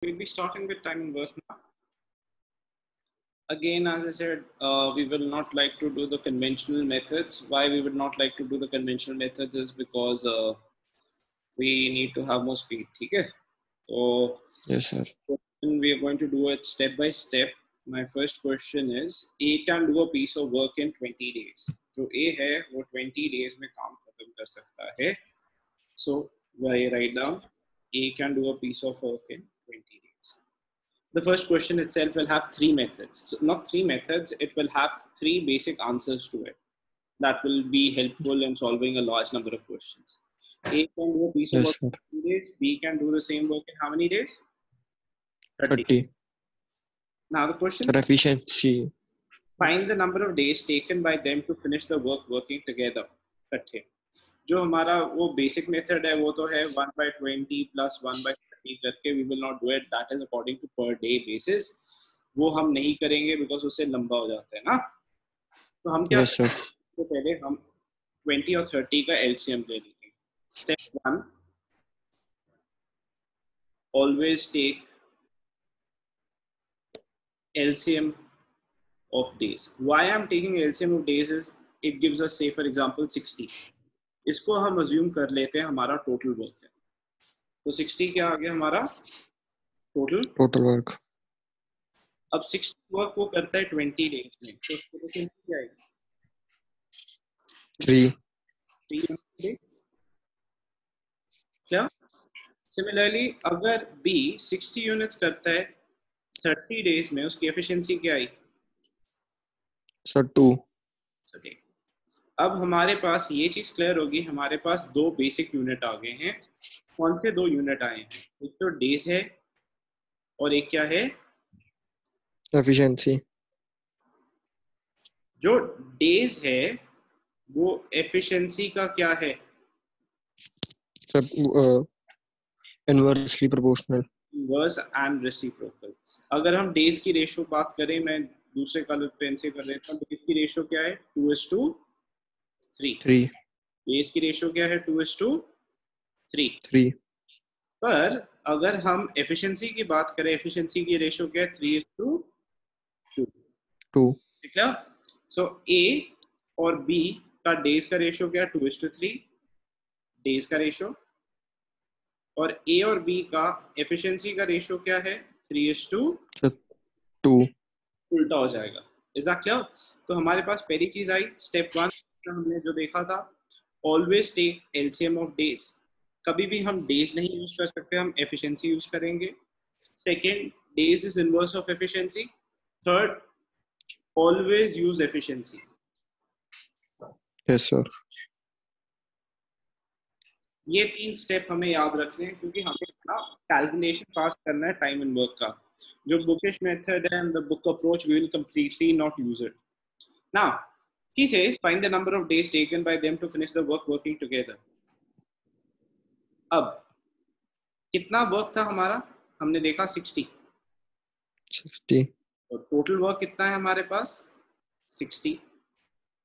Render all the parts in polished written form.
We'll be starting with time and work now. Again, as I said, we will not like to do the conventional methods. Why we would not like to do the conventional methods is because we need to have more speed. Okay? So Yes, sir. we are going to do it step by step. My first question is, A can do a piece of work in 20 days. जो A है वो 20 days में काम खत्म कर सकता है. So I write down A can do a piece of work in 20 days. The first question itself will have three methods. So not three methods, it will have three basic answers to it. That will be helpful in solving a large number of questions. A can do a piece of Yes, work sir. in 20 days. B can do the same work in how many days? 30. 30. Now the question Sir, is, efficiency. find the number of days taken by them to finish the work working together. इकट्ठे. जो हमारा वो basic method है वो तो है 1/20 plus 1/30 करके. We will not do it. That is according to per day basis. वो हम नहीं करेंगे बिकॉज उससे लंबा हो जाता है ना. तो हम क्या Yes, sir. तो पहले हम 20 और 30 का एलसीएम ले लेते हैं. Step 1, always take LCM of days. Why I'm taking LCM of days is it gives us, say for example 60. इसको हम assume कर लेते हैं हमारा total work है. तो 60 क्या आ गया हमारा total. Total work. अब 60 वर्क वो करता है 20 डेज में. तो efficiency क्या आएगी? 3. 3 units. क्या? Similarly अगर B 60 यूनिट्स करता है 30 डेज में, उसकी एफिशिएंसी क्या आई? Sir, 2. Okay. अब हमारे पास ये चीज क्लियर होगी. हमारे पास दो बेसिक यूनिट आ गए हैं. कौन से दो यूनिट आए हैं? एक तो डेज है और एक क्या है? Efficiency. जो डेज है वो एफिशिएंसी का क्या है? Sir, inversely proportional. Inverse and reciprocal. अगर हम डेज की रेशियो बात करें, मैं दूसरे कलर पेन से कर लेता हूँ. डेज की रेशियो क्या है? 2:3. 3. डेज की रेशियो क्या है? 2:3. 3. पर अगर हम एफिशिएंसी की बात करें, एफिशिएंसी की रेशियो क्या है? 3:2. 2. ठीक है. सो ए और बी का डेज का रेशियो क्या है? 2:3 डेज का रेशियो. और ए और बी का एफिशिएंसी का रेशियो क्या है? 3:2. Sir, 2. उल्टा हो जाएगा. Is that clear? तो हमारे पास पहली चीज आई स्टेप 1. हमने जो देखा था, always take LCM of days. कभी भी हम डेज नहीं यूज कर सकते, हम एफिशिएंसी यूज करेंगे. Second, days is inverse of efficiency. Third, always use efficiency. Yes, sir. ये तीन स्टेप हमें याद रखने हैं क्योंकि हमें ना कैलकुलेशन फास्ट करना है टाइम एंड वर्क का. जो बुकिश मेथड है and the book approach, we will completely not use it. Now he says find the number of days taken by them to finish the work working together. अब कितना work था हमारा? हमने देखा 60. 60. और टोटल वर्क कितना है हमारे पास? 60.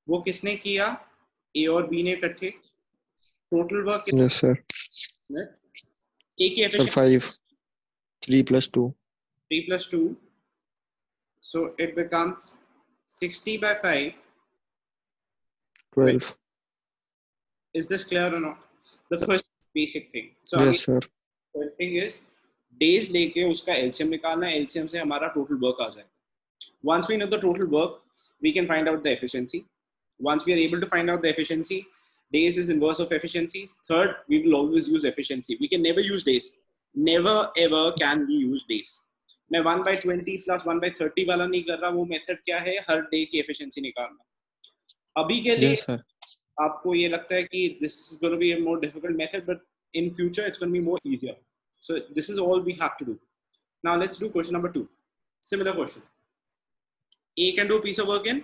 वो किसने किया? ए और बी ने इकट्ठे. टोटल वर्क कितना? Yes, sir. ए की Sir, efficiency 5. 3 plus 2. 3 plus 2. So it becomes 60 by 5. 12. Is this clear or not? The first basic thing. So Yes, sir. first thing is days लेके उसका LCM निकालना है. LCM से हमारा total work आ जाएगा. Once we know the total work, we can find out the efficiency. Once we are able to find out the efficiency, days is inverse of efficiency. Third, we will always use efficiency. We can never use days. Never ever can we use days. मैं 1/20 plus 1/30 वाला नहीं कर रहा. वो method क्या है? हर day की efficiency निकालना. अभी के लिए Yes, sir. आपको ये लगता है कि this is going to be a more difficult method, but in future it's going to be more easier. So this is all we have to do. Now let's do question number 2. Similar question. A can do a piece of work in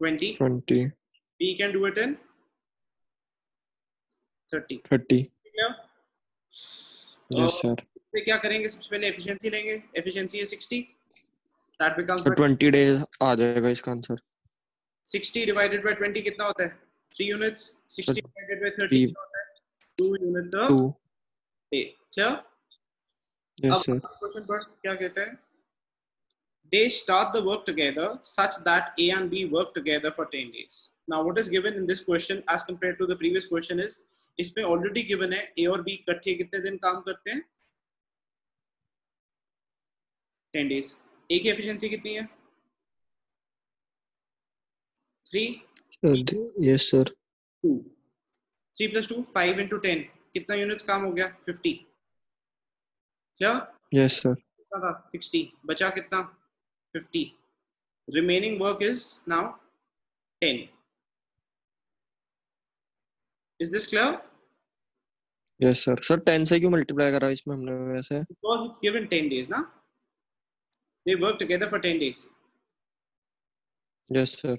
20. 20. B can do it in 30. 30. Yes, sir. तो क्या करेंगे? सबसे पहले efficiency लेंगे. Efficiency है 60. That becomes Sir, 20 days आ जाएगा इसका answer. 60 divided by 20 कितना होता है? 3 units. 60 divided by 30 3. कितना होता है? 2 units of 2. A. क्या? Yes, अब sir. क्वेश्चन पर क्या कहते हैं? They start the work together such that A and B work together for 10 days. Now, what is given in this question as compared to the previous question is, इसमें already given है A और B इकट्ठे कितने दिन काम करते हैं? 10 days. A की efficiency कितनी है? 3. Yes, sir. 2. 3 plus 2, 5 into 10. कितना यूनिट्स काम हो गया? 50. क्या? Yes, sir. कितना था? 60. बचा कितना? 50. Remaining work is now 10. Is this clear? Yes, sir. Sir, 10 से क्यों multiply करा इसमें हमने वैसे? Because it's given 10 days, na? They work together for 10 days. Yes, sir.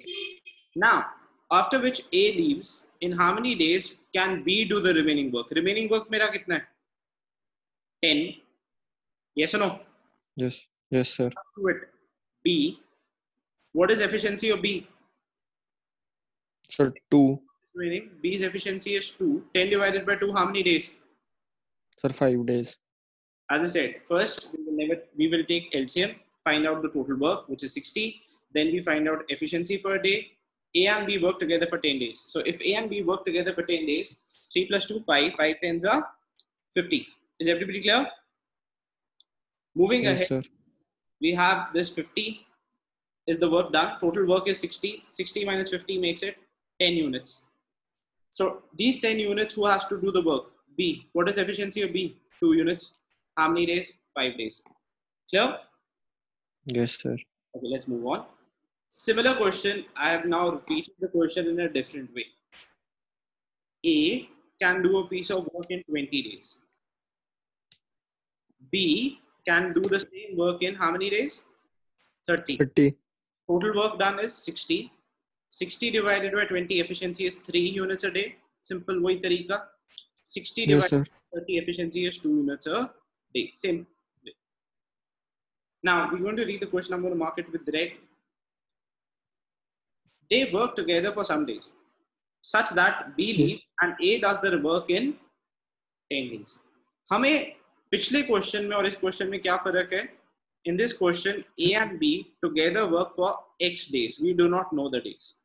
Now, after which A leaves, in how many days can B do the remaining work? Remaining work मेरा कितना है? 10. Yes or no? Yes. Yes, sir. Do it. B. What is efficiency of B? Sir, 2. Remaining. B's efficiency is 2. 10 divided by 2, how many days? Sir, 5 days. As I said, first we will take LCM, find out the total work, which is 60. Then we find out efficiency per day. A and B work together for 10 days. So if A and B work together for 10 days, 3 plus 2, 5, 5 tens are 50. Is everybody clear? Moving Yes, ahead, sir. we have this 50 is the work done. Total work is 60. 60 minus 50 makes it 10 units. So these 10 units, who has to do the work? B. What is efficiency of B? 2 units. How many days? 5 days. Clear? Yes, sir. Okay, let's move on. Similar question. I have now repeated the question in a different way. A can do a piece of work in 20 days. B can do the same work in how many days? 30. 30. Total work done is 60. 60 divided by 20 efficiency is 3 units a day. Simple वही तरीका. 60 Yes, divided sir. by 30 efficiency is 2 units a day. Same way. Now we're going to read the question. I'm going to mark it with red. They work together for some days, such that B leaves and A does the work in 10 days. हमें पिछले question में और इस question में क्या फर्क है? In this question, A and B together work for X days. We do not know the days.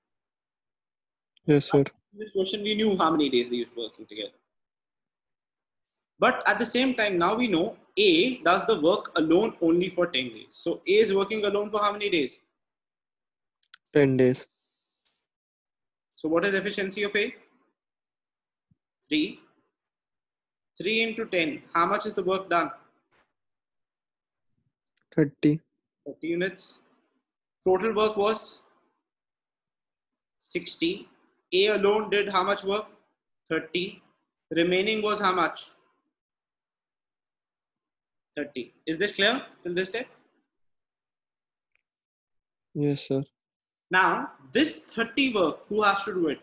Yes, sir. In this question, we knew how many days they used working together. But at the same time, now we know A does the work alone only for 10 days. So A is working alone for how many days? 10 days. So what is efficiency of A? 3. 3 into 10. How much is the work done? 30. 30 units. Total work was 60. A alone did how much work? 30. Remaining was how much? 30. Is this clear till this step? Yes, sir. Now, this 30 work, who has to do it?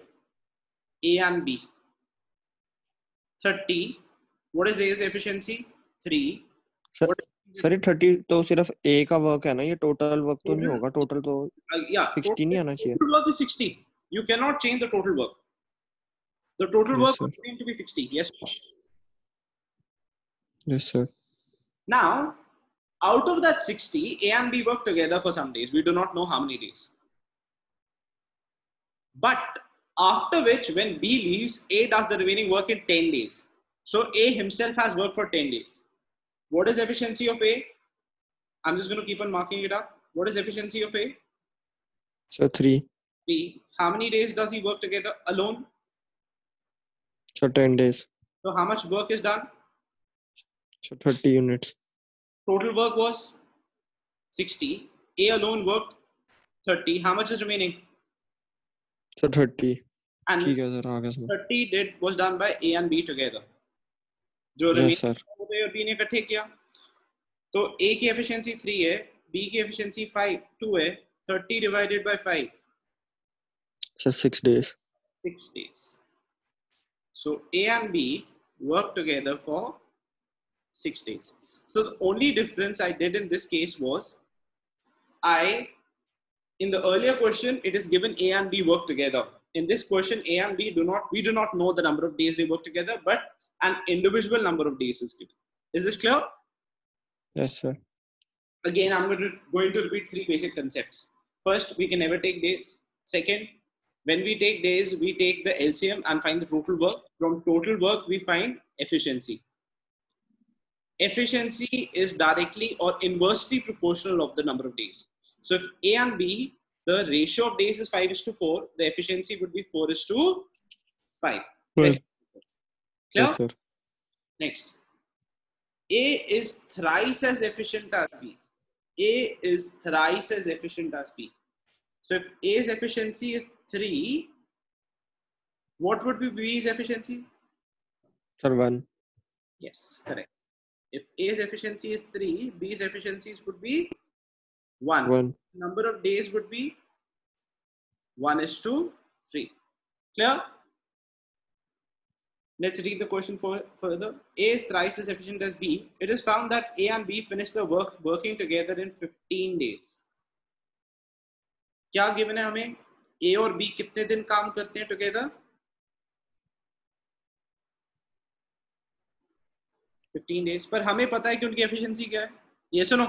A and B. 30. What is A's efficiency? 3. Sir, What sir ये 30 तो सिर्फ A का work है ना, ये total work तो नहीं होगा. टोटल तो yeah, 60 नहीं आना चाहिए. total work is 60. You cannot change the total work. The total Yes, work sir. was going to be 60. Yes. Yes, sir. Now, out of that 60, A and B work together for some days. We do not know how many days. But after which, when B leaves, A does the remaining work in 10 days. So A himself has worked for 10 days. What is efficiency of A? I'm just going to keep on marking it up. What is efficiency of A? So 3. 3. How many days does he work together alone? So 10 days. So how much work is done? So 30 units. Total work was 60. A alone worked 30. How much is remaining? So 30. And ठीक है sir, आगे समझ. 30 was done by A and B together. जो Yes, sir. remaining और B ने इकट्ठे किया. तो A की efficiency 3 है, B की efficiency 2 है. 30 divided by 5. So 6 days. 6 days. So A and B work together for 6 days. So the only difference I did in this case was, in the earlier question, it is given A and B work together. in this question, A and B we do not know the number of days they work together, but an individual number of days is given. Is this clear? Yes, sir. Again, I'm going to repeat three basic concepts. First, we can never take days. Second, when we take days, we take the LCM and find the total work. From total work, we find efficiency. Efficiency is directly or inversely proportional of the number of days. So if A and B, the ratio of days is 5:4, the efficiency would be 4:5. Well, Clear? yes, sir. Next, A is thrice as efficient as B. A is thrice as efficient as B. So if A's efficiency is 3, what would be B's efficiency? Sir, 1. Yes, correct. If A's efficiency is 3, B's efficiencies would be 1. 1. Number of days would be 1:3. Clear? Let's read the question further. A is thrice as efficient as B. It is found that A and B finish the work working together in 15 days. क्या given है हमें? A और B कितने दिन काम करते हैं together? 15 days. पर हमें पता है कि उनकी efficiency क्या है? Yes or no?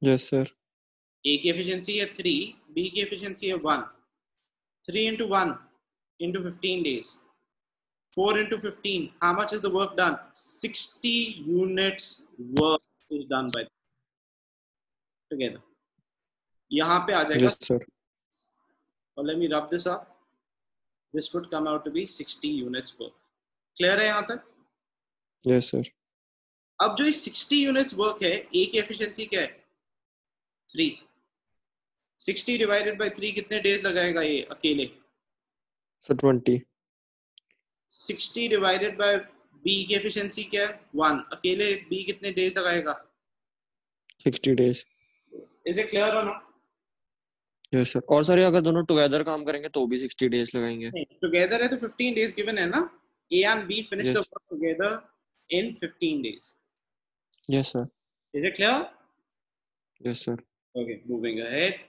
Yes, sir. A की efficiency है 3, B की efficiency है 1. 3 into 1 into 15 days. 4 into 15. How much is the work done? 60 units work is done by them together. यहाँ पे आ जाएगा. Yes, sir. और let me rub this up. This would come out to be 60 units work. Clear है यहाँ तक? Yes, sir. अब जो 60 units work है, A की efficiency क्या है? 3. 60 divided by 3 कितने days लगाएगा ये अकेले? Sir, 20. 60 divided by B की efficiency क्या है? 1. अकेले B कितने days लगाएगा? 60 days. Is it clear or not? Yes, sir. और सर अगर दोनों टुगेदर काम करेंगे तो भी 60 days लगाएंगे. Together है तो 15 days given है ना? A and B finish Yes. the work together in 15 days. Yes, sir. Is it clear? Yes, sir. Okay, moving ahead.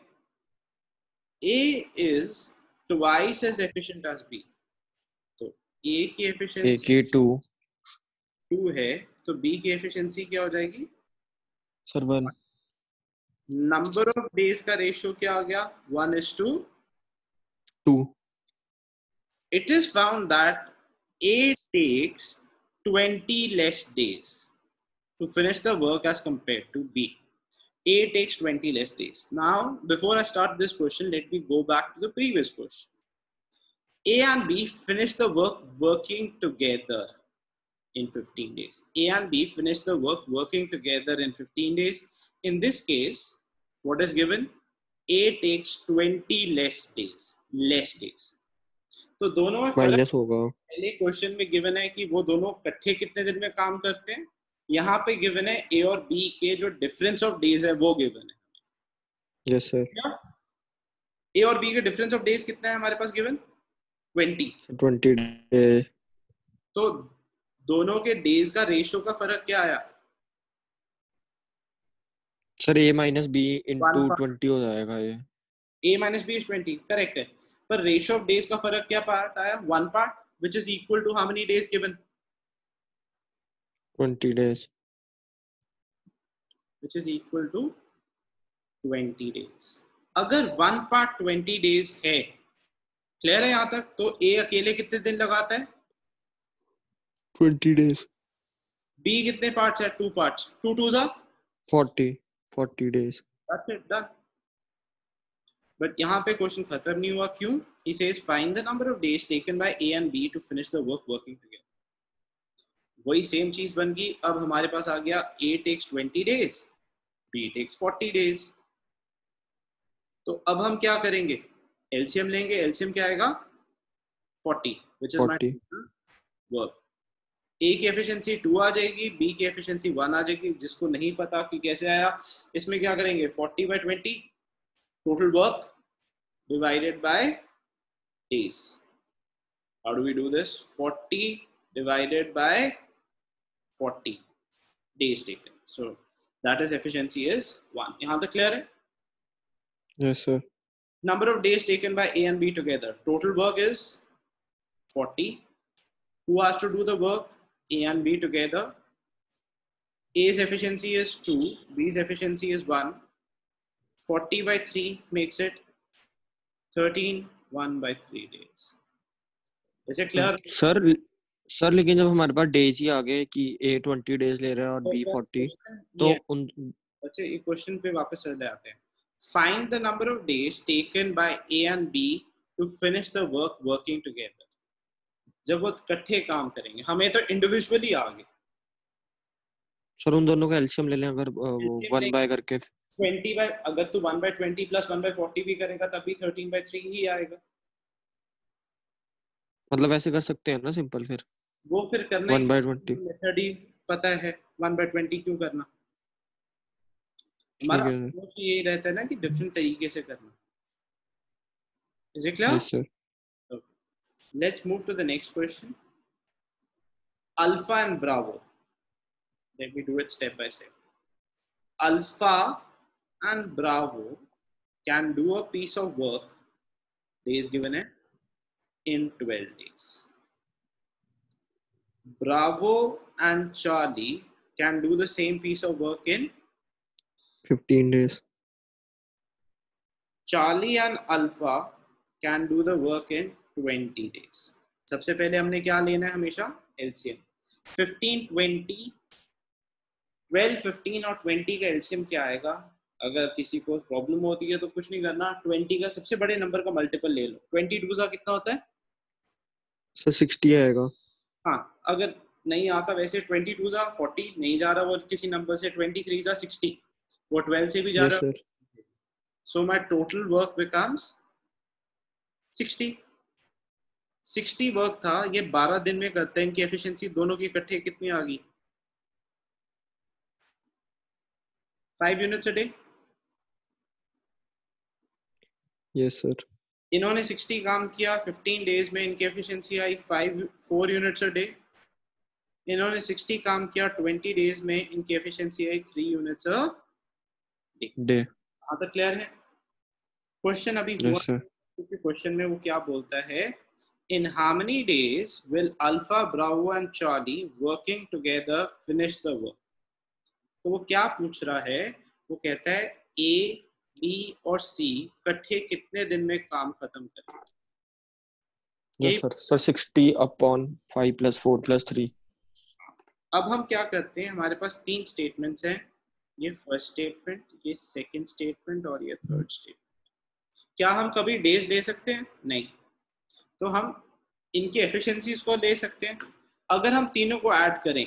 A is twice as efficient as B. तो A की A efficiency की 2. 2 है, तो B की efficiency क्या हो जाएगी? Sir, 1. Number of days का ratio क्या आ गया? 1:2. It is found that A takes 20 less days to finish the work as compared to B. A takes 20 less days. Now, before I start this question, let me go back to the previous question. A and B finish the work working together in 15 days. A and B finish the work working together in 15 days. In this case, what is given? A takes 20 less days. तो दोनों में minus होगा. पहले question में given है कि वो दोनों इकट्ठे कितने दिन में काम करते हैं. यहाँ पे गिवन है A और B के जो डिफरेंस ऑफ डेज है वो गिवन है. Yes, sir. A और B के डिफरेंस ऑफ डेज कितना है हमारे पास गिवन? 20. 20 days. तो दोनों के डेज का रेशियो का फर्क क्या आया? Sir A minus B into 20 हो जाएगा ये. A minus B is 20. Correct है. पर रेशियो ऑफ डेज का फर्क क्या पार्ट आया? 1 part, which is equal to how many days given? 20 days. Which is equal to 20 days. अगर 1 पार्ट 20 days है, क्लियर है यहाँ तक? तो A अकेले कितने दिन लगाता है? 20 days. B कितने पार्ट्स है? 2 parts. 2 2s are 40 days. That's it, done. But यहाँ पे क्वेश्चन खत्म नहीं हुआ. क्यों? He says find the number of days taken by A and B to finish the work working together. वही सेम चीज बन गई. अब हमारे पास आ गया A takes 20 days, B takes 40 days. तो अब हम क्या करेंगे? LCM लेंगे. LCM क्या आएगा? 40, which is 40. my work. A की एफिशिएंसी 2 आ जाएगी, B की एफिशिएंसी 1 आ जाएगी. जिसको नहीं पता कि कैसे आया, इसमें क्या करेंगे? 40 by 20 total work divided by days. How do we do this? 40 divided by 40 days taken. So that is efficiency is 1. यहाँ तक clear है? Yes, sir. Number of days taken by A and B together. Total work is 40. Who has to do the work? A and B together. A's efficiency is 2, B's efficiency is 1. 40 by 3 makes it 13, 1 by 3 days. Is it clear? Sir लेकिन जब हमारे पास days ही आ गए कि A 20 days ले रहा है और B 40 तो उन अच्छा ये क्वेश्चन पे वापस चले आते हैं. Find the number of days taken by A and B to finish the work working together. जब वो इकट्ठे काम करेंगे, हमें तो इंडिविजुअली आ गए. सर उन दोनों का एलसीएम ले लें अगर वो 1 बाय करके 20 बाय, अगर तू 1 बाय 20 प्लस 1 बाय 40 भी करेगा तब भी 13 बाय 3 ही आएगा. मतलब ऐसे कर सकते हैं ना सिंपल फिर वो फिर करना 1 बाय 20 मेथड ही पता है. 1 बाय 20 क्यों करना? हमारा अप्रोच यही रहता है ना कि डिफरेंट तरीके से करना. Is it clear? Yes sir. Okay. Let's move to the next question. Alpha and Bravo. Let me do it step by step. Alpha and Bravo can do a piece of work, days given in 12 days. Bravo and Charlie can do the same piece of work in 15 days. Charlie and Alpha can do the work in 20 days. सबसे पहले हमने क्या लेना है हमेशा? LCM. 15, 20, 12, 15 और 20 का LCM क्या आएगा? अगर किसी को प्रॉब्लम होती है तो कुछ नहीं करना, 20 का सबसे बड़े नंबर का मल्टीपल ले लो. 22 का कितना होता है? सर 60 आएगा. हाँ, अगर नहीं आता वैसे 22 का 40 नहीं जा रहा वो किसी नंबर से, 23 का 60 वो 12 से भी जा रहा है. So my total work becomes 60. 60 work था, ये 12 दिन में करते हैं. इनकी एफिशिएंसी दोनों की इकट्ठे कितनी आ गई? 5 units a day. Yes sir. इन्होंने 60 काम किया 15 डेज में, इनकी efficiency I 4 units a day. इन्होंने 60 काम किया 20 डेज में, इनकी efficiency I 3 units a day. हाँ तो क्लियर है. क्वेश्चन अभी हुआ क्योंकि क्वेश्चन में वो क्या बोलता है, in how many days will Alpha, Bravo and Charlie working together finish the work? तो वो क्या पूछ रहा है? वो कहता है A, B और C इकट्ठे कितने दिन में काम खत्म करेंगे? Yes sir. Sir 60 upon 5 plus 4 plus 3. अब हम क्या करते हैं, हमारे पास 3 स्टेटमेंट्स हैं. ये फर्स्ट स्टेटमेंट, ये सेकंड स्टेटमेंट और ये थर्ड स्टेटमेंट. क्या हम कभी डेज ले सकते हैं? नहीं. तो हम इनकी एफिशिएंसीज को ले सकते हैं. अगर हम तीनों को ऐड करें,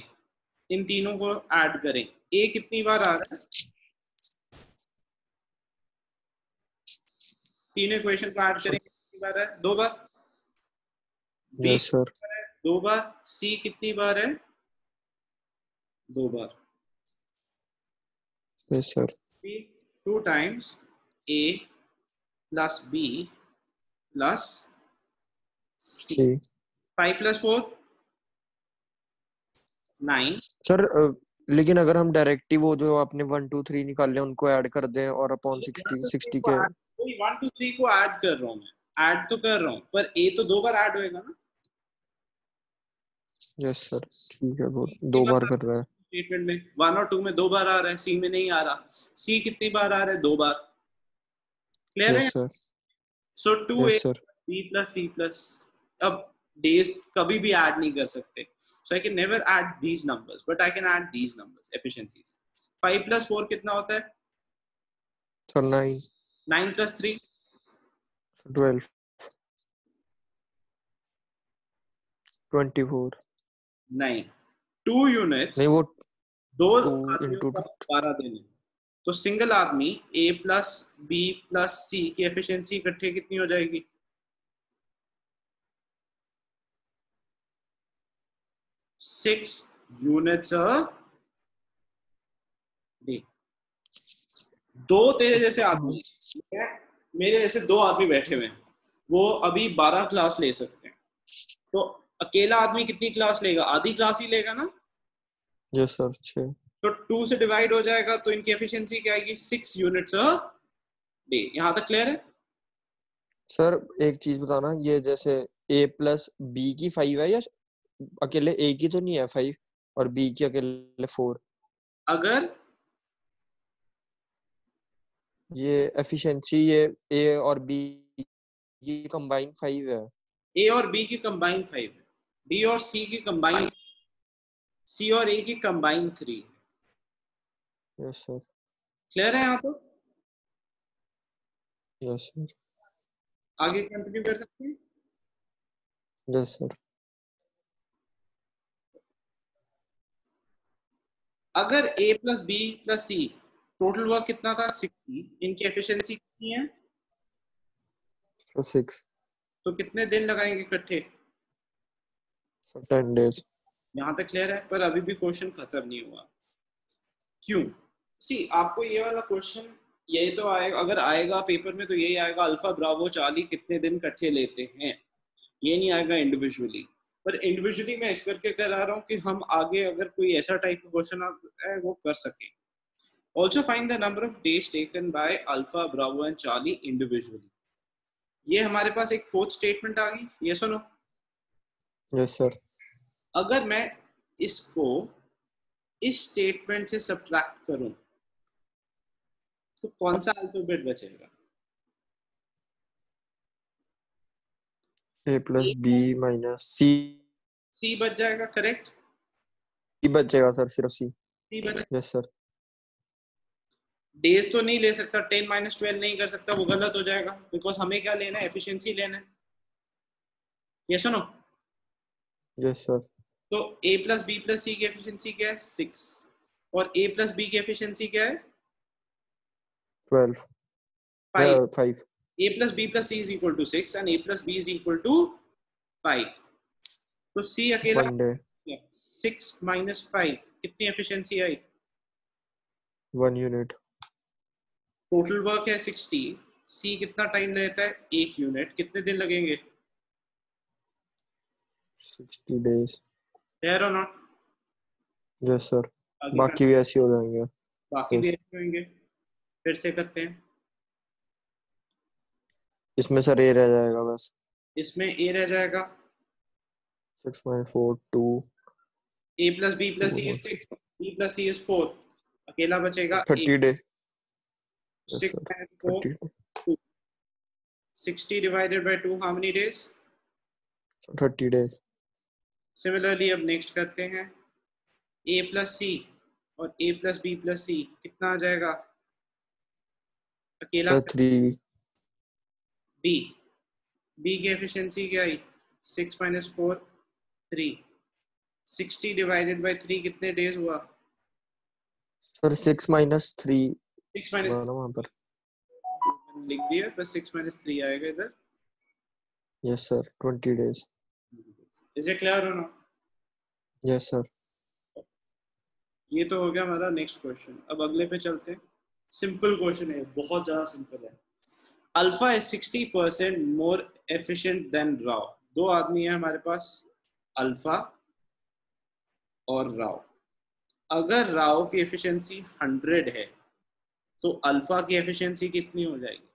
इन तीनों को ऐड करें, ए कितनी बार आ रहा है? तीनों इक्वेशन को ऐड करें कितनी बार है? 2 बार. बी यस सर 2 बार. सी कितनी बार है? 2 बार. Yes sir. 2 times A plus B plus C. 5 plus 4 9. Sir लेकिन अगर हम डायरेक्ट ही वो जो आपने 1 2 3 निकाल लिया उनको ऐड कर दें और अपॉन 60 के 1 2 3 को ऐड कर रहा हूँ मैं, ऐड तो कर रहा हूँ पर ए तो 2 बार ऐड होएगा ना. यस सर ठीक है. वो 2 बार कर रहा है स्टेटमेंट में. 1 और 2 में 2 बार आ रहा है, सी में नहीं आ रहा. सी कितनी बार आ रहा है? 2 बार. क्लियर है? सर. सो 2a b plus c plus. अब डेज कभी भी ऐड नहीं कर सकते, so I can never add these numbers, but I can add these numbers, efficiencies. 5 plus 4 कितना होता है? सर 9. 9 plus 3 12. 24. 9. 2 यूनिट्स नहीं वो 2 into 12 दिन. तो सिंगल आदमी a plus b plus c की एफिशिएंसी इकट्ठे कितनी हो जाएगी? 6 यूनिट्स अ डे. 2 तेरे जैसे आदमी, मेरे जैसे 2 आदमी बैठे हुए हैं, वो अभी 12 क्लास ले सकते हैं. तो अकेला आदमी कितनी क्लास लेगा? आधी क्लास ही लेगा ना. Yes sir 6. तो 2 से डिवाइड हो जाएगा, तो इनकी एफिशिएंसी क्या आएगी? 6 यूनिट्स अ डे. यहाँ तक क्लियर है? सर एक चीज बताना, ये जैसे a प्लस बी की 5 है या अकेले a की तो नहीं है 5 और b की अकेले 4? अगर ये एफिशिएंसी ये a और b की कंबाइन 5 है। ए और बी की कंबाइन 5 है, बी और सी की कंबाइन, सी और ए की कंबाइन 3। Yes sir. क्लियर है यहाँ तो? Yes sir. आगे कंटिन्यू कर सकते हैं। Yes sir. अगर ए प्लस बी प्लस सी टोटल वर्क कितना था 60, इनकी एफिशिएंसी कितनी है? 6 तो कितने दिन लगाएंगे इकट्ठे? Sir 10 days। यहाँ तक क्लियर है, पर अभी भी क्वेश्चन खत्म नहीं हुआ। क्यों? सी आपको ये वाला क्वेश्चन ये तो आएगा, अगर आएगा पेपर में तो यही आएगा, अल्फा ब्रावो चार्ली कितने दिन इकट्ठे लेते हैं, ये नहीं आएगा इंडिविजुअली। पर इंडिविजुअली मैं इस करके करा रहा हूँ कि हम आगे अगर कोई ऐसा टाइप का क्वेश्चन आता है वो कर सके। Also find the number of days taken by alpha Bravo and Charlie individually. ये हमारे पास एक फोर्थ स्टेटमेंट आ गई, ये सुनो। Yes sir. अगर मैं इसको इस स्टेटमेंट से सब्ट्रैक्ट करूं तो कौन सा अल्फाबेट बचेगा? a plus b minus c। सी बच जाएगा, करेक्ट। बचेगा सर, सिर्फ c। सी बच, यस सर। डेज तो नहीं ले सकता, 10 माइनस 12 नहीं कर सकता, वो गलत हो जाएगा, बिकॉज हमें क्या लेना है, एफिशिएंसी लेना है। ये सुनो, यस सर। तो a plus B plus c की एफिशिएंसी क्या है? 6। और a प्लस बी की एफिशिएंसी क्या है? 12 या 5। 5। a plus B plus c is equal to 6 and a plus b is equal to 5। तो c अकेला 1 day 6 माइनस 5 कितनी एफिशिएंसी आई? 1 यूनिट। टोटल वर्क है 60, सी कितना टाइम लेता है? 1 यूनिट, कितने दिन लगेंगे? 60 days। फेयर और नॉट? Yes sir. आगे बाकी भी ऐसे हो जाएंगे। बाकी भी यस। ऐसे होंगे। फिर से करते हैं। इसमें सर a रह जाएगा बस। इसमें a रह जाएगा, 6 minus 4 2 a plus B plus 2 c is 6, 1 b plus c is 4, अकेला बचेगा 8। 30 day। Yes 6 sir. minus 4 30 day। 2, 60 divided by 2 how many days? 30 days। Similarly अब नेक्स्ट करते हैं, a प्लस सी और a प्लस बी प्लस सी कितना आ जाएगा? अकेला सर 3। b, b की एफिशिएंसी क्या आई? 6 माइनस 4 3। 60 डिवाइडेड बाय 3 कितने डेज हुआ? सर 6 minus 3 6 माइनस, हुआ ना वहाँ पर। लिख दिया, बस 6 माइनस 3 आएगा इधर। Yes sir 20 days। Is it clear हो ना? Yes sir. ये तो हो गया हमारा नेक्स्ट क्वेश्चन। अब अगले पे चलते हैं। सिंपल क्वेश्चन है, बहुत ज्यादा सिंपल है। Alpha is 60% more efficient then Rao. दो आदमी है हमारे पास, अल्फा और राव। अगर राव की एफिशिएंसी 100 है तो अल्फा की एफिशिएंसी कितनी हो जाएगी?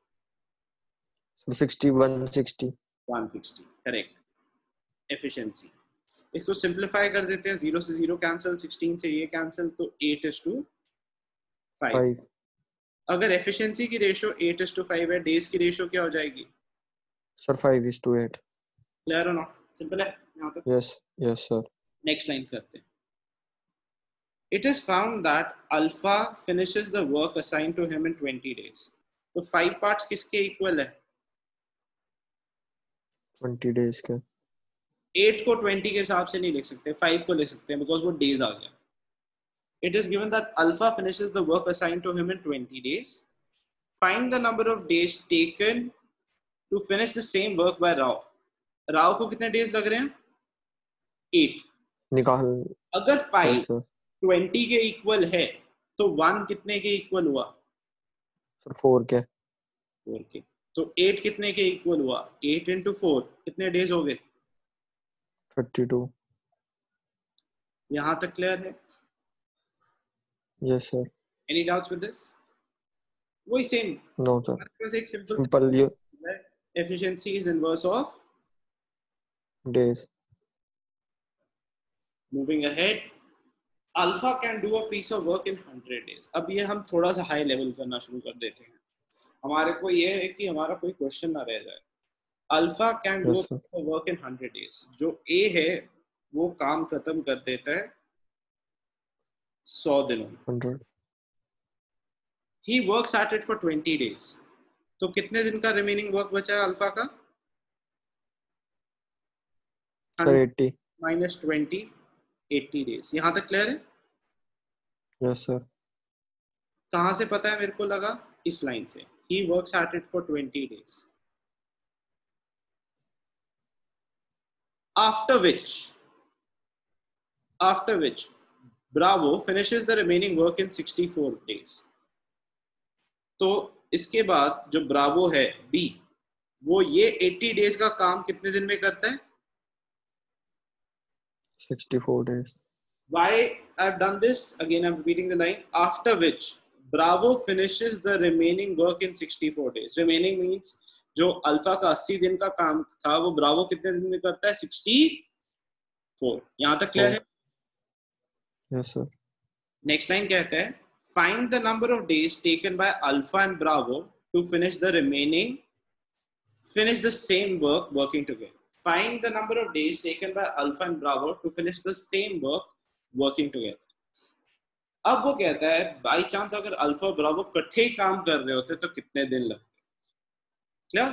सर 60 160। 160, करेक्ट। एफिशिएंसी, इसको सिंपलीफाई कर देते हैं, 0 से 0 कैंसिल, 16 से ये कैंसिल, तो 8:5। 5। अगर एफिशिएंसी की रेशियो 8:5 है, डेज की रेशियो क्या हो जाएगी? सर 5:8। क्लियर हो ना? सिंपल है यहाँ तक। Yes. Yes sir. Next line करते हैं। It is found that alpha finishes the work assigned to him in 20 days. तो 5 पार्ट्स किसके इक्वल है? 20 days के। 8 को 20 के हिसाब से नहीं लिख सकते, 5 को लिख सकते हैं, बिकॉज वो डेज आ गया। It is given that alpha finishes the work assigned to him in 20 days. Find the number of days taken to finish the same work by Rao. Rao को कितने डेज लग रहे हैं? 8। निकाल। अगर 5 यस सर। 20 के इक्वल है तो 1 कितने के इक्वल हुआ? सर 4 के। 4 के। तो 8 कितने के इक्वल हुआ? 8 into 4 कितने डेज हो गए? 32। यहाँ तक क्लियर है? Yes sir. Any doubts with this? वही सेम, नो सर। हमारे पास एक सिंपल सिंपल ये। है, Efficiency is inverse of days. moving ahead. Alpha can do a piece of work in 100 days. अब ये हम थोड़ा सा हाई लेवल करना शुरू कर देते हैं. हमारे को ये है कि हमारा कोई क्वेश्चन ना रह जाए. Alpha can do Yes, sir. Work in 100 days. जो ए है वो काम खत्म कर देता है 100 दिनों में. 100. He works at it for 20 days. तो कितने दिन का रिमेनिंग वर्क बचा है अल्फा का? Sir, 80. Minus 20, 80 days. यहाँ तक क्लियर है? Yes, sir. कहाँ से पता है मेरे को लगा? इस लाइन से. He works at it for 20 days. After which Bravo finishes the remaining work in 64 days. तो इसके बाद जो ब्रावो है बी, वो ये 80 डेज का काम कितने दिन में करता है? 64 days. Why I've done this? Again, I'm repeating the line. After which Bravo finishes the remaining work in 64 days. Remaining means जो अल्फा का 80 दिन का काम था वो ब्रावो कितने दिन में करता है? 64. यहाँ तक क्लियर है? Yes, sir. नेक्स्ट लाइन कहता है find the number of days taken by Alpha and Bravo to finish the same work working together. Find the number of days taken by Alpha and Bravo to finish the same work working together. अब वो कहता है by chance अगर अल्फा और ब्रावो इकट्ठे ही काम कर रहे होते तो कितने दिन लगते? क्या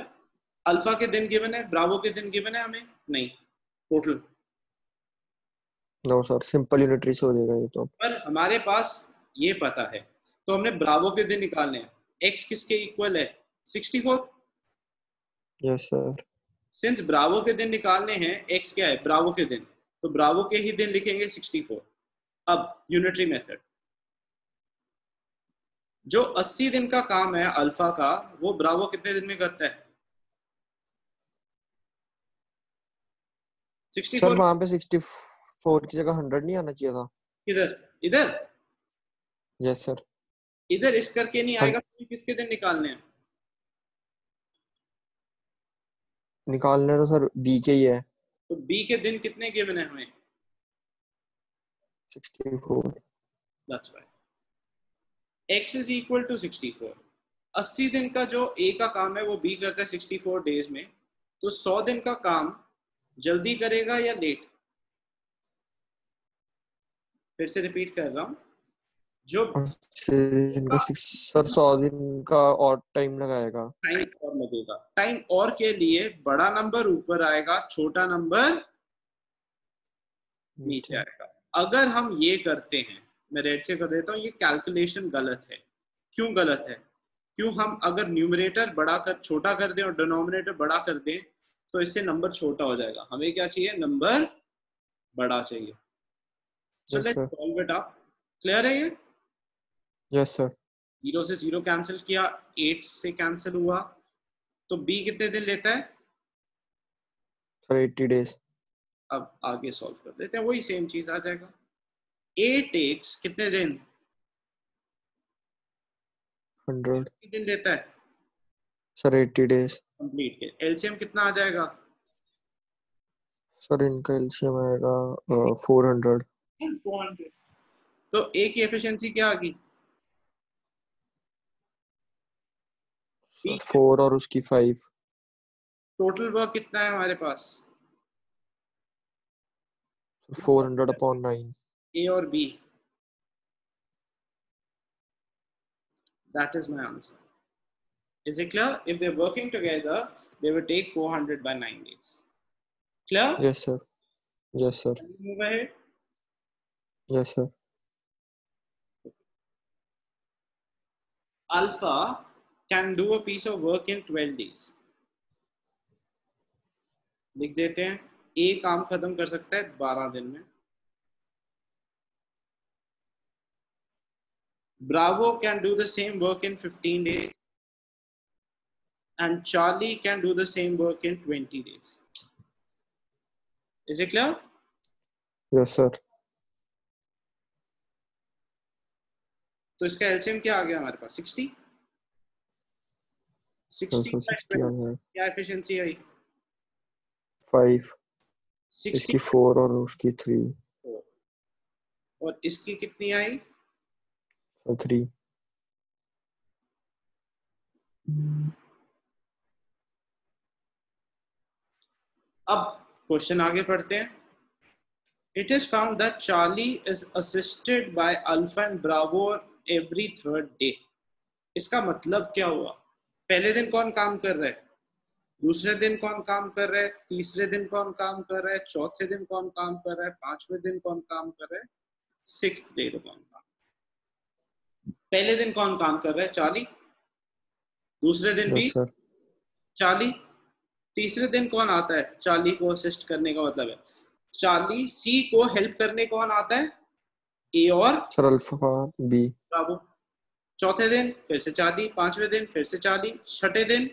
अल्फा के दिन गिवन है, ब्रावो के दिन गिवन है हमें? नहीं, total. No, sir. Simple unitary से हो जाएगा ये तो. पर हमारे पास ये पता है तो हमने ब्रावो के दिन निकालने हैं. x किसके इक्वल है? 64. Yes, sir. सिंस ब्रावो के दिन निकालने हैं, x क्या है? ब्रावो के दिन. तो ब्रावो के ही दिन लिखेंगे 64. अब यूनिटरी मेथड. जो 80 दिन का काम है अल्फा का वो ब्रावो कितने दिन में करता है? 64. सर वहां पे 64 की जगह 100 नहीं आना चाहिए था? किधर? इधर. Yes sir. इधर इस करके नहीं आएगा. किसके दिन निकालने हैं? निकालने तो सर बी के ही है. तो बी के दिन कितने गिवन है हमें? 64. That's right. x is equal to 64. 80 दिन का जो a का काम है वो b करता है 64 डेज में. तो 100 दिन का काम जल्दी करेगा या लेट? फिर से रिपीट कर रहा हूं. जो इनका सर 100 दिन का और टाइम लगाएगा. टाइम और लगेगा. टाइम और के लिए बड़ा नंबर ऊपर आएगा, छोटा नंबर नीचे आएगा. अगर हम ये करते हैं, मैं रेड से कर देता हूँ, ये कैलकुलेशन गलत है. क्यों गलत है? क्यों हम अगर न्यूमरेटर बड़ा कर छोटा कर दें और डिनोमिनेटर बड़ा कर दें तो इससे नंबर छोटा हो जाएगा. हमें क्या चाहिए? नंबर बड़ा चाहिए. So let's solve it up. Clear है ये? Yes sir. 0 से 0 कैंसिल किया, 8 से कैंसिल हुआ. तो b कितने दिन लेता है? Sir 80 days. अब आगे सॉल्व कर देते हैं, वही सेम चीज आ जाएगा. a टेक्स कितने दिन? 100. कितने दिन लेता है? Sir 80 days. कंप्लीट के. एलसीएम कितना आ जाएगा? सर इनका एलसीएम आएगा 400. 400. तो a की एफिशिएंसी क्या आ गई? 4 और उसकी 5. टोटल वर्क कितना है हमारे पास? 400/9. A और B. That is my answer. Is it clear? If they're working together, they will take 400 by 9 days. Clear? Yes sir. Yes sir. Can we move ahead? Yes sir. Alpha can do a piece of work in 12 days. लिख देते हैं. A काम खत्म कर सकता है 12 दिन में. Bravo can do the same work in 15 days. And Charlie can do the same work in 20 days. Is it clear? Yes sir. तो इसका एलसीएम क्या आ गया हमारे पास? 60. 60 सर by 60 आ 12 गया। क्या एफिशिएंसी आई? 5 60 इसकी 4 और उसकी 3 और इसकी कितनी आई? सर 3। अब क्वेश्चन आगे पढ़ते हैं। It is found that Charlie is assisted by Alpha and Bravo every third day. इसका मतलब क्या हुआ? पहले दिन कौन काम कर रहा है, दूसरे दिन कौन काम कर रहा है, तीसरे दिन कौन काम कर रहा है, चौथे दिन कौन काम कर रहा है, पांचवें दिन कौन काम कर रहा है, सिक्स्थ डे कौन काम? पहले दिन कौन काम कर रहा है? चार्ली। दूसरे दिन भी यस सर। चार्ली। तीसरे दिन कौन आता है चार्ली को असिस्ट करने? का मतलब है चार्ली सी को हेल्प करने कौन आता है? ए और सर अल्फा बी। ब्रावो। चौथे दिन फिर से चार्ली, पांचवें दिन फिर से चार्ली, छठे दिन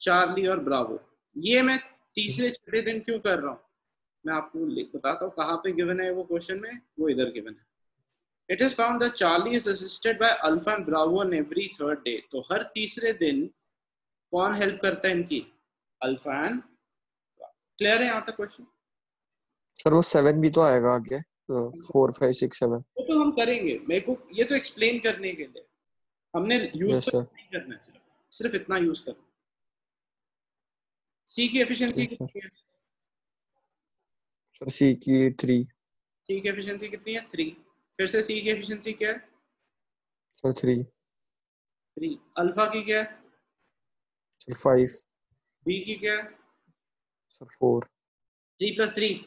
चार्ली और ब्रावो। ये मैं तीसरे छठे दिन क्यों कर रहा हूँ, मैं आपको बताता हूँ। कहाँ पे गिवन है वो क्वेश्चन में? वो इधर गिवन है। It is found that Charlie is assisted by Alpha and Bravo on every third day. तो हर तीसरे दिन कौन हेल्प करता है इनकी? Alpha and. क्लियर है यहाँ तक क्वेश्चन? सर वो 7 भी तो आएगा आगे, 4 5 6 7। वो तो हम करेंगे, मेरे को ये तो एक्सप्लेन करने के लिए हमने यूज यस तो सर। नहीं करना है, सिर्फ इतना यूज करना। सी की एफिशिएंसी ठीक सर। कितनी है? सर सी की 3। सी की एफिशिएंसी कितनी है? 3। फिर से सी की एफिशिएंसी क्या है? सर 3। 3। अल्फा की क्या है? सर 5। बी की क्या है? सर 4। 3 + 3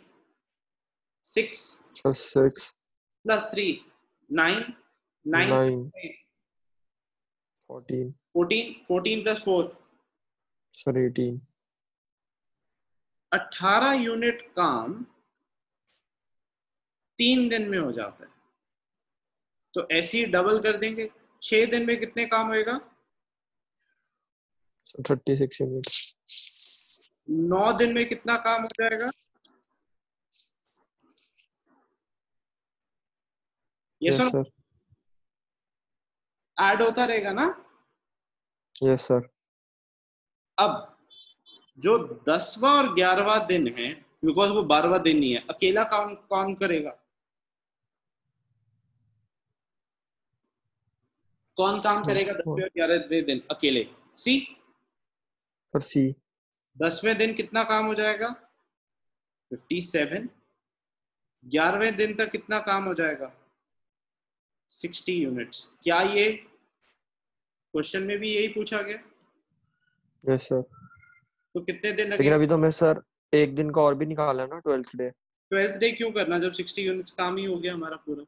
6 sir 6 + 3 9 9 9 14 14 14 + 4 sir 18। 18 यूनिट काम 3 दिन में हो जाता है। तो ऐसे ही डबल कर देंगे, 6 दिन में कितने काम होएगा? Sir 36 unit. 9 दिन में कितना काम हो जाएगा? ये यस सब सर। ऐड होता रहेगा ना। Yes sir. अब जो 10वां और 11वां दिन है, बिकॉज वो 12वां दिन नहीं है, अकेला काम कौन करेगा? कौन काम करेगा 10वें और 11वें दिन अकेले? सी। सर सी। 10वें दिन कितना काम हो जाएगा? 57। 11वें दिन तक कितना काम हो जाएगा? 60 यूनिट्स। क्या ये क्वेश्चन में भी यही पूछा गया? Yes sir. तो कितने दिन लेकिन लगेंगे? अभी तो मैं सर एक दिन का और भी निकाला है ना, 12th डे। 12th डे क्यों करना जब 60 यूनिट्स काम ही हो गया हमारा पूरा?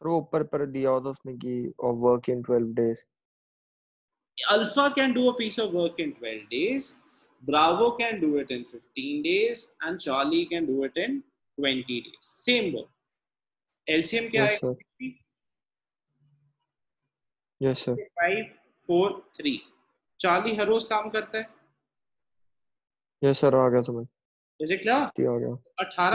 सर वो ऊपर पर दिया हुआ था उसने कि work in 12 days. Alpha can do a piece of work in 12 days, Bravo can do it in 15 days, and Charlie can do it in 20 days. Same work. LCM क्या यस सर। आएगा? Yes sir. 5 4 3। चार्ली हर रोज काम करता है। Yes sir आ गया समझ। Is it clear? आ गया। 18